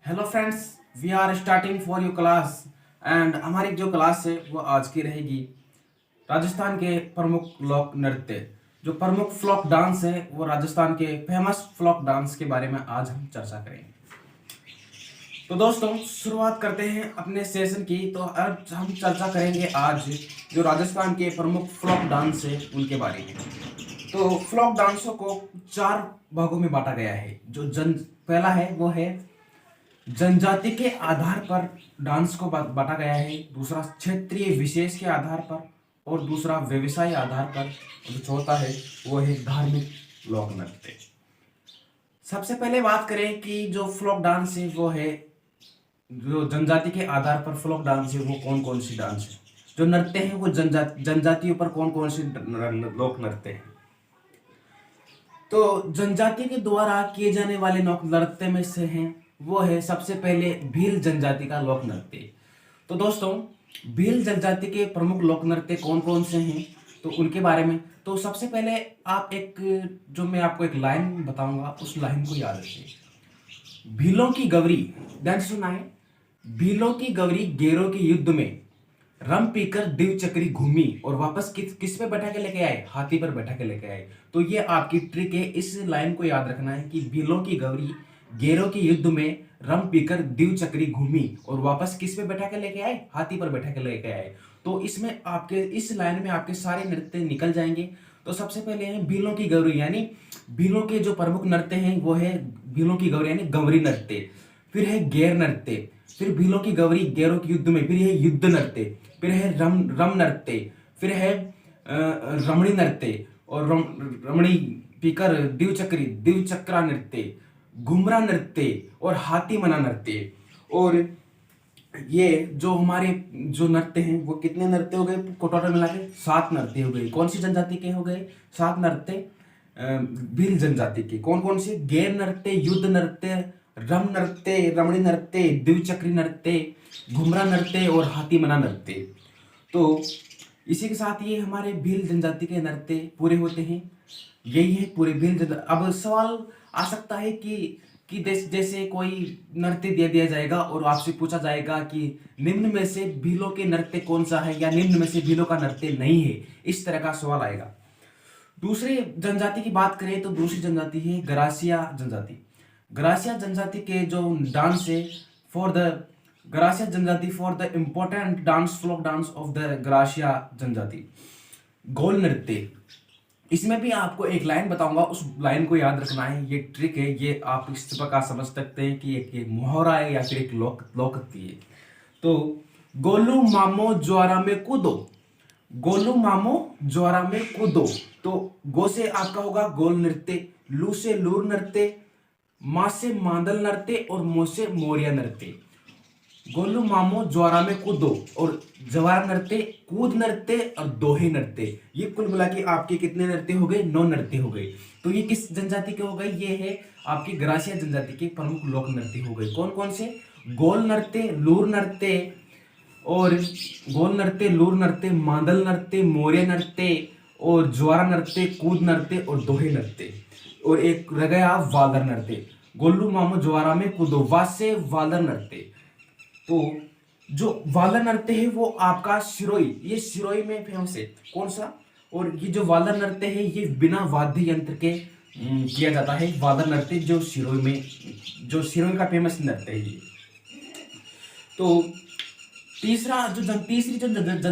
Hello friends, we are starting for your class and हमारी जो class है वो आज की रहेगी राजस्थान के प्रमुख लोक नृत्य। जो प्रमुख फ्लोक डांस है वो राजस्थान के फेमस फ्लोक डांस के बारे में आज हम चर्चा करेंगे। तो दोस्तों शुरुआत करते हैं अपने सेशन की। तो आज हम चर्चा करेंगे आज जो राजस्थान के प्रमुख फ्लोक डांस है उनके बारे में। तो फ्लोक डांसों को चार भागों में बांटा गया है। जो पहला है वो है जनजाति के आधार पर डांस को बांटा गया है, दूसरा क्षेत्रीय विशेष के आधार पर, और दूसरा व्यवसाय आधार पर, और जो चौथा है वो है धार्मिक लोक नृत्य। सबसे पहले बात करें कि जो फ्लोक डांस है वो है जो जनजाति के आधार पर फ्लोक डांस है वो कौन कौन सी डांस है। जो नृत्य है वो जनजातियों पर कौन कौन से लोक नृत्य है। तो जनजाति के द्वारा किए जाने वाले लोक नृत्य में से हैं वो है सबसे पहले भील जनजाति का लोक नृत्य। तो दोस्तों भील जनजाति के प्रमुख लोक नृत्य कौन कौन से हैं तो उनके बारे में तो सबसे पहले आप मैं आपको एक लाइन बताऊंगा, उस लाइन को याद रखिए। भीलों की गौरी, ध्यान से सुना है। भीलों की गौरी गेरों के युद्ध में रम पीकर दिव चक्री घूमी और वापस किस पे बैठा के लेके आए, हाथी पर बैठा के लेके आए। तो ये आपकी ट्रिक है, इस लाइन को याद रखना है कि भीलों की गौरी गेरों के युद्ध में रम पीकर दिव चक्री घूमी और वापस किस पे बैठा के लेके आए, हाथी पर बैठा के लेके आए। तो इसमें आपके इस लाइन में आपके सारे नृत्य निकल जाएंगे। तो सबसे पहले है भीलों की गौरी, यानी भीलों के जो प्रमुख नृत्य हैं वो है भीलों की गौरी यानी गौरी नृत्य, फिर है गैर नृत्य, फिर भीलों की गौरी गैरों के युद्ध में, फिर है युद्ध नृत्य, फिर है रम नृत्य, फिर है रमणी नृत्य, और रमणी पीकर दिव चक्रा नृत्य, घुमरा नृत्य और हाथी मना नृत्य। और ये जो हमारे जो नृत्य हैं वो कितने नृत्य हो गए टोटल मिला के 7 नृत्य हो गए। कौन सी जनजाति के हो गए 7 नृत्य? भील जनजाति के। कौन कौन से? गैर नृत्य, युद्ध नृत्य, रम नृत्य, रमणी नृत्य, द्विचक्री नृत्य, घुमरा नृत्य और हाथी मना नृत्य। तो इसी के साथ ये हमारे भील जनजाति के नृत्य पूरे होते हैं। यही है पूरे भील जनजाति। अब सवाल आ सकता है कि जैसे कोई नृत्य दे दिया जाएगा और आपसे पूछा जाएगा कि निम्न में से भीलों के नृत्य कौन सा है या निम्न में से भीलों का नृत्य नहीं है, इस तरह का सवाल आएगा। दूसरी जनजाति की बात करें तो दूसरी जनजाति है गरासिया जनजाति। गरासिया जनजाति के जो डांस है गरासिया जनजाति for the important dance folk dance of the Garasia जनजाति, गोल नृत्य। इसमें भी आपको एक लाइन बताऊंगा, उस लाइन को याद रखना है। ये ट्रिक है, ये आप इस प्रकार समझ सकते हैं कि एक मुहावरा है या फिर एक लोकोक्ति है। तो गोलू मामो ज्वारा में कूदो, गोलू मामो ज्वारा में कूदो। तो गो से आपका होगा गोल नृत्य, लू से लूर नृत्य, माँ से मांदल नृत्य और मो से मोरिया नृत्य। गोलू मामो ज्वारा में कूदो और जवारा नृत्य, कूद नृत्य और दोहे नृत्य। ये कुल मिला के आपके कितने नृत्य हो गए? 9 नृत्य हो गए। तो ये किस जनजाति के हो गए? ये है आपकी गरासिया जनजाति के प्रमुख लोक नृत्य हो गए। कौन कौन से? गोल नृत्य, लूर नृत्य और गोल नृत्य, लूर नृत्य, मांदल नृत्य, मोरिया नृत्य और ज्वारा नृत्य, कूद नृत्य और दोहे नृत्य। और एक रह गया वालर नृत्य। गोलू मामो ज्वारा में कूदो, वा से वालर नृत्य। तो जो वालर नृत्य है वो आपका सिरोई, ये सिरोई में फेमस है। कौन सा? और ये जो वालर नृत्य है ये बिना वाद्य यंत्र के किया जाता है। वालर नृत्य जो सिरोई का फेमस नृत्य है ये। तो तीसरी जो